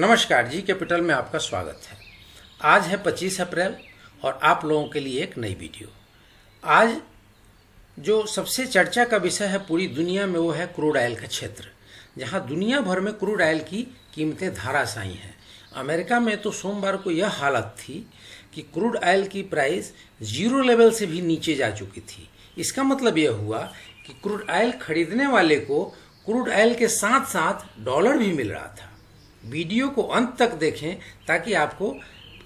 नमस्कार जी, कैपिटल में आपका स्वागत है। आज है 25 अप्रैल और आप लोगों के लिए एक नई वीडियो। आज जो सबसे चर्चा का विषय है पूरी दुनिया में वो है क्रूड ऑयल का क्षेत्र, जहां दुनिया भर में क्रूड ऑयल की कीमतें धराशायी हैं। अमेरिका में तो सोमवार को यह हालत थी कि क्रूड ऑयल की प्राइस जीरो लेवल से भी नीचे जा चुकी थी। इसका मतलब यह हुआ कि क्रूड ऑयल खरीदने वाले को क्रूड ऑयल के साथ साथ डॉलर भी मिल रहा था। वीडियो को अंत तक देखें ताकि आपको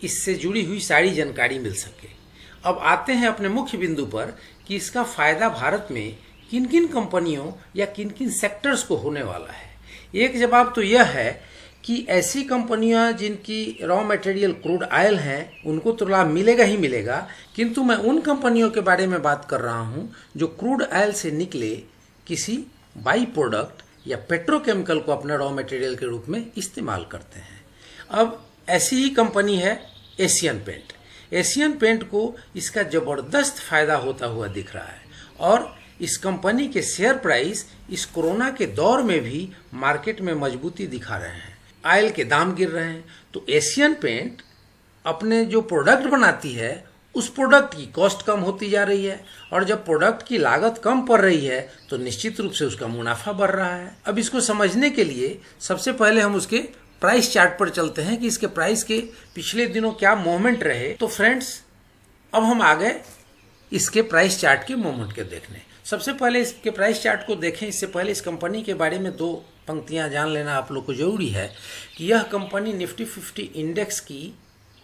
इससे जुड़ी हुई सारी जानकारी मिल सके। अब आते हैं अपने मुख्य बिंदु पर कि इसका फायदा भारत में किन किन कंपनियों या किन किन सेक्टर्स को होने वाला है। एक जवाब तो यह है कि ऐसी कंपनियां जिनकी रॉ मटेरियल क्रूड ऑयल हैं उनको तो लाभ मिलेगा ही मिलेगा, किंतु मैं उन कंपनियों के बारे में बात कर रहा हूं जो क्रूड ऑयल से निकले किसी बाई प्रोडक्ट या पेट्रोकेमिकल को अपने रॉ मटेरियल के रूप में इस्तेमाल करते हैं। अब ऐसी ही कंपनी है एशियन पेंट। एशियन पेंट को इसका ज़बरदस्त फायदा होता हुआ दिख रहा है और इस कंपनी के शेयर प्राइस इस कोरोना के दौर में भी मार्केट में मजबूती दिखा रहे हैं। ऑयल के दाम गिर रहे हैं तो एशियन पेंट अपने जो प्रोडक्ट बनाती है उस प्रोडक्ट की कॉस्ट कम होती जा रही है और जब प्रोडक्ट की लागत कम पड़ रही है तो निश्चित रूप से उसका मुनाफा बढ़ रहा है। अब इसको समझने के लिए सबसे पहले हम उसके प्राइस चार्ट पर चलते हैं कि इसके प्राइस के पिछले दिनों क्या मूवमेंट रहे। तो फ्रेंड्स, अब हम आ गए इसके प्राइस चार्ट के मूवमेंट के देखने। सबसे पहले इसके प्राइस चार्ट को देखें, इससे पहले इस कंपनी के बारे में दो पंक्तियां जान लेना आप लोग को जरूरी है कि यह कंपनी निफ्टी 50 इंडेक्स की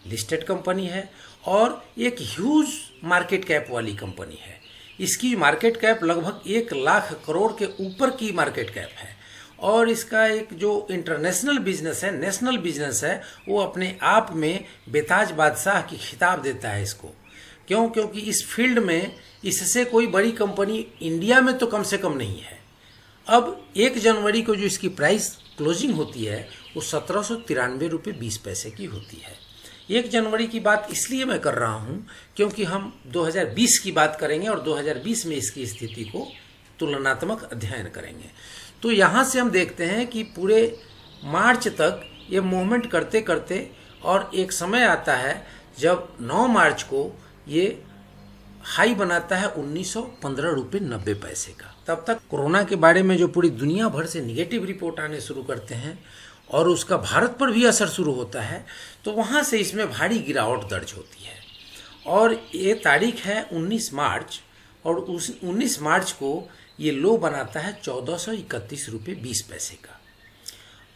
लिस्टेड कंपनी है और एक ह्यूज मार्केट कैप वाली कंपनी है। इसकी मार्केट कैप लगभग 1 लाख करोड़ के ऊपर की मार्केट कैप है और इसका एक जो इंटरनेशनल बिजनेस है, नेशनल बिजनेस है, वो अपने आप में बेताज बादशाह की खिताब देता है इसको। क्यों? क्योंकि इस फील्ड में इससे कोई बड़ी कंपनी इंडिया में तो कम से कम नहीं है। अब 1 जनवरी को जो इसकी प्राइस क्लोजिंग होती है वो 1793 रुपये 20 पैसे की होती है। 1 जनवरी की बात इसलिए मैं कर रहा हूं क्योंकि हम 2020 की बात करेंगे और 2020 में इसकी स्थिति को तुलनात्मक अध्ययन करेंगे। तो यहाँ से हम देखते हैं कि पूरे मार्च तक ये मूवमेंट करते करते और एक समय आता है जब 9 मार्च को ये हाई बनाता है 1915 रुपये 90 पैसे का। तब तक कोरोना के बारे में जो पूरी दुनिया भर से निगेटिव रिपोर्ट आने शुरू करते हैं और उसका भारत पर भी असर शुरू होता है, तो वहाँ से इसमें भारी गिरावट दर्ज होती है। और ये तारीख है 19 मार्च और उस 19 मार्च को ये लो बनाता है 1431 रुपये 20 पैसे का।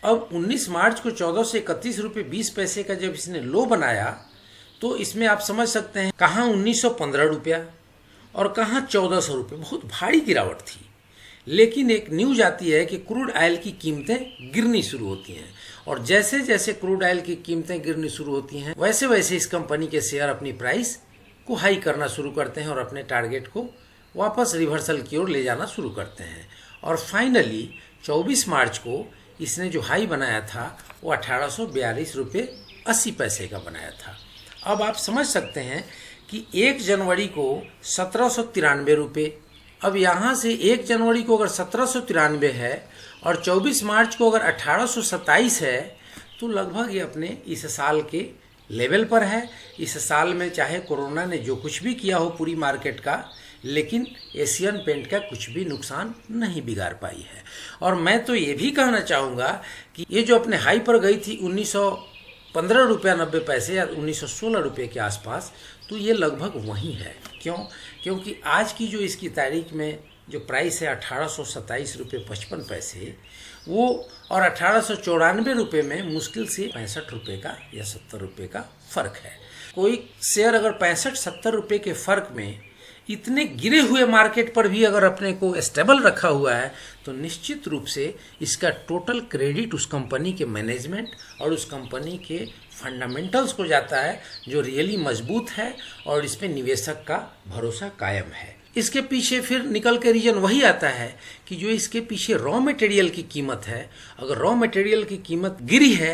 अब 19 मार्च को 1431 रुपये 20 पैसे का जब इसने लो बनाया तो इसमें आप समझ सकते हैं कहाँ 1915 रुपया और कहाँ 1400 रुपये, बहुत भारी गिरावट थी। लेकिन एक न्यूज आती है कि क्रूड ऑयल की कीमतें गिरनी शुरू होती हैं और जैसे जैसे क्रूड ऑयल की कीमतें गिरनी शुरू होती हैं वैसे वैसे इस कंपनी के शेयर अपनी प्राइस को हाई करना शुरू करते हैं और अपने टारगेट को वापस रिवर्सल की ओर ले जाना शुरू करते हैं। और फाइनली 24 मार्च को इसने जो हाई बनाया था वो 1842 रुपये 80 पैसे का बनाया था। अब आप समझ सकते हैं कि 1 जनवरी को 1793 रुपये, अब यहाँ से 1 जनवरी को अगर 1793 है और 24 मार्च को अगर 1827 है तो लगभग ये अपने इस साल के लेवल पर है। इस साल में चाहे कोरोना ने जो कुछ भी किया हो पूरी मार्केट का, लेकिन एशियन पेंट का कुछ भी नुकसान नहीं बिगाड़ पाई है। और मैं तो ये भी कहना चाहूँगा कि ये जो अपने हाई पर गई थी 1915 रुपया 90 पैसे या 1916 रुपये के आसपास, तो ये लगभग वहीं है। क्यों? क्योंकि आज की जो इसकी तारीख में जो प्राइस है 1827 रुपये 55 पैसे, वो और 1894 रुपये में मुश्किल से 65 रुपये का या 70 रुपये का फ़र्क है। कोई शेयर अगर 65-70 रुपये के फ़र्क में इतने गिरे हुए मार्केट पर भी अगर अपने को स्टेबल रखा हुआ है तो निश्चित रूप से इसका टोटल क्रेडिट उस कंपनी के मैनेजमेंट और उस कंपनी के फंडामेंटल्स को जाता है जो रियली मजबूत है और इस पे निवेशक का भरोसा कायम है। इसके पीछे फिर निकल के रीजन वही आता है कि जो इसके पीछे रॉ मटेरियल की कीमत है, अगर रॉ मटेरियल की कीमत गिरी है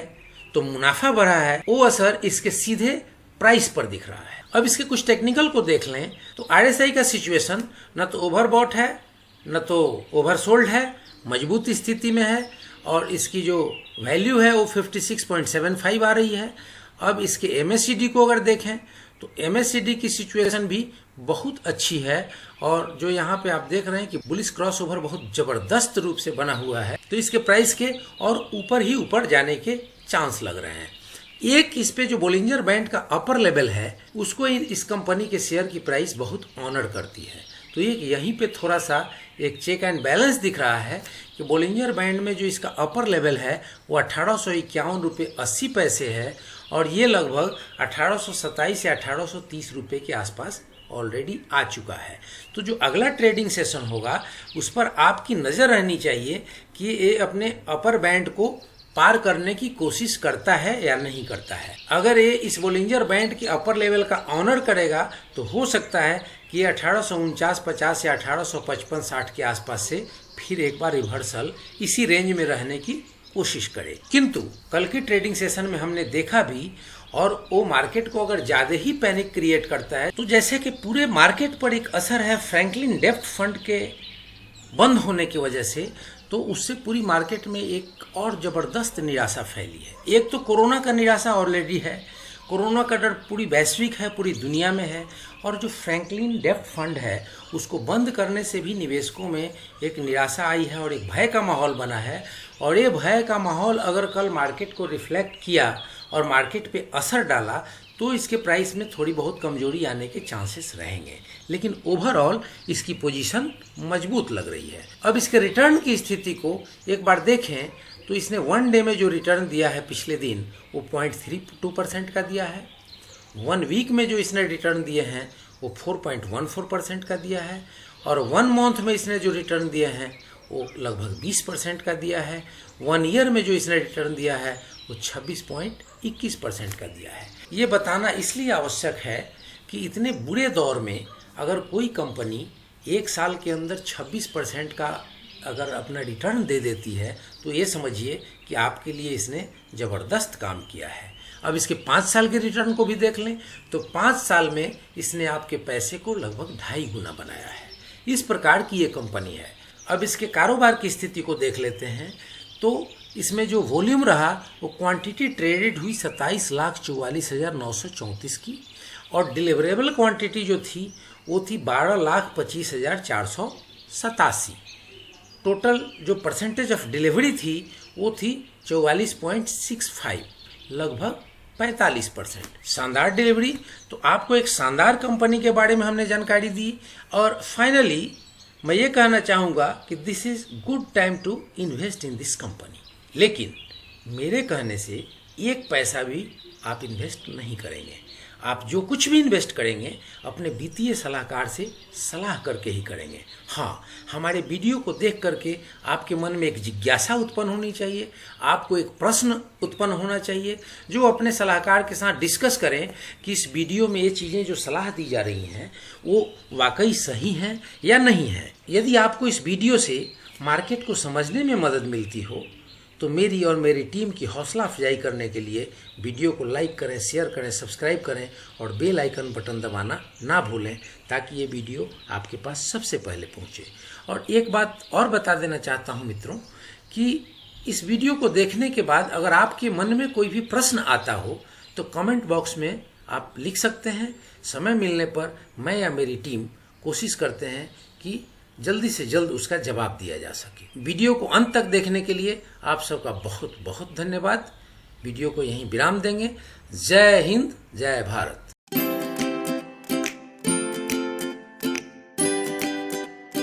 तो मुनाफा बढ़ा है, वो असर इसके सीधे प्राइस पर दिख रहा है। अब इसके कुछ टेक्निकल को देख लें तो RSI का सिचुएशन न तो ओवरबॉट है न तो ओवरसोल्ड है, मजबूत स्थिति में है और इसकी जो वैल्यू है वो 56.75 आ रही है। अब इसके MACD को अगर देखें तो MACD की सिचुएशन भी बहुत अच्छी है, और जो यहाँ पे आप देख रहे हैं कि बुलिश क्रॉसओवर बहुत जबरदस्त रूप से बना हुआ है, तो इसके प्राइस के और ऊपर ही ऊपर जाने के चांस लग रहे हैं। एक इस पे जो बोलिंजर बैंड का अपर लेवल है उसको इस कंपनी के शेयर की प्राइस बहुत ऑनर करती है। तो एक यहीं पे थोड़ा सा एक चेक एंड बैलेंस दिख रहा है कि बोलिंजर बैंड में जो इसका अपर लेवल है वो 1851 रुपये 80 पैसे है, और ये लगभग 1827 या 1830 रुपये के आसपास ऑलरेडी आ चुका है। तो जो अगला ट्रेडिंग सेशन होगा उस पर आपकी नज़र रहनी चाहिए कि ये अपने अपर बैंड को पार करने की कोशिश करता है या नहीं करता है। अगर ये इस बोलिंजर बैंड के अपर लेवल का ऑनर करेगा तो हो सकता है कि ये 1849-50 या 1855-60 के आसपास से फिर एक बार रिवर्सल इसी रेंज में रहने की कोशिश करे। किंतु कल की ट्रेडिंग सेशन में हमने देखा भी, और वो मार्केट को अगर ज़्यादा ही पैनिक क्रिएट करता है तो जैसे कि पूरे मार्केट पर एक असर है फ्रैंकलिन डेप्ट फंड के बंद होने की वजह से, तो उससे पूरी मार्केट में एक और ज़बरदस्त निराशा फैली है। एक तो कोरोना का निराशा ऑलरेडी है, कोरोना का डर पूरी वैश्विक है, पूरी दुनिया में है, और जो फ्रैंकलिन डेप्ट फंड है उसको बंद करने से भी निवेशकों में एक निराशा आई है और एक भय का माहौल बना है। और ये भय का माहौल अगर कल मार्केट को रिफ्लेक्ट किया और मार्केट पे असर डाला तो इसके प्राइस में थोड़ी बहुत कमजोरी आने के चांसेस रहेंगे, लेकिन ओवरऑल इसकी पोजीशन मजबूत लग रही है। अब इसके रिटर्न की स्थिति को एक बार देखें तो इसने 1 डे में जो रिटर्न दिया है पिछले दिन वो 0.32% का दिया है। 1 वीक में जो इसने रिटर्न दिए हैं वो 4.14% का दिया है, और 1 मंथ में इसने जो रिटर्न दिए हैं वो लगभग 20% का दिया है। 1 ईयर में जो इसने रिटर्न दिया है वो 26.21% का दिया है। ये बताना इसलिए आवश्यक है कि इतने बुरे दौर में अगर कोई कंपनी 1 साल के अंदर 26% का अगर अपना रिटर्न दे देती है तो ये समझिए कि आपके लिए इसने ज़बरदस्त काम किया है। अब इसके 5 साल के रिटर्न को भी देख लें तो 5 साल में इसने आपके पैसे को लगभग 2.5 गुना बनाया है। इस प्रकार की ये कंपनी है। अब इसके कारोबार की स्थिति को देख लेते हैं तो इसमें जो वॉल्यूम रहा वो क्वांटिटी ट्रेडेड हुई 27,44,934 की, और डिलीवरेबल क्वांटिटी जो थी वो थी 12,25,487। टोटल जो परसेंटेज ऑफ डिलीवरी थी वो थी 44.65, लगभग 45%। शानदार डिलीवरी। तो आपको एक शानदार कंपनी के बारे में हमने जानकारी दी, और फाइनली मैं ये कहना चाहूँगा कि this is good time to invest in this company. लेकिन मेरे कहने से 1 पैसा भी आप इन्वेस्ट नहीं करेंगे। आप जो कुछ भी इन्वेस्ट करेंगे अपने वित्तीय सलाहकार से सलाह करके ही करेंगे। हाँ, हमारे वीडियो को देख करके आपके मन में एक जिज्ञासा उत्पन्न होनी चाहिए, आपको एक प्रश्न उत्पन्न होना चाहिए जो अपने सलाहकार के साथ डिस्कस करें कि इस वीडियो में ये चीज़ें जो सलाह दी जा रही हैं वो वाकई सही हैं या नहीं है। यदि आपको इस वीडियो से मार्केट को समझने में मदद मिलती हो तो मेरी और मेरी टीम की हौसला अफजाई करने के लिए वीडियो को लाइक करें, शेयर करें, सब्सक्राइब करें और बेल आइकन बटन दबाना ना भूलें ताकि ये वीडियो आपके पास सबसे पहले पहुंचे। और एक बात और बता देना चाहता हूं मित्रों कि इस वीडियो को देखने के बाद अगर आपके मन में कोई भी प्रश्न आता हो तो कमेंट बॉक्स में आप लिख सकते हैं। समय मिलने पर मैं या मेरी टीम कोशिश करते हैं कि जल्दी से जल्द उसका जवाब दिया जा सके। वीडियो को अंत तक देखने के लिए आप सबका बहुत बहुत धन्यवाद। वीडियो को यहीं विराम देंगे। जय हिंद, जय भारत।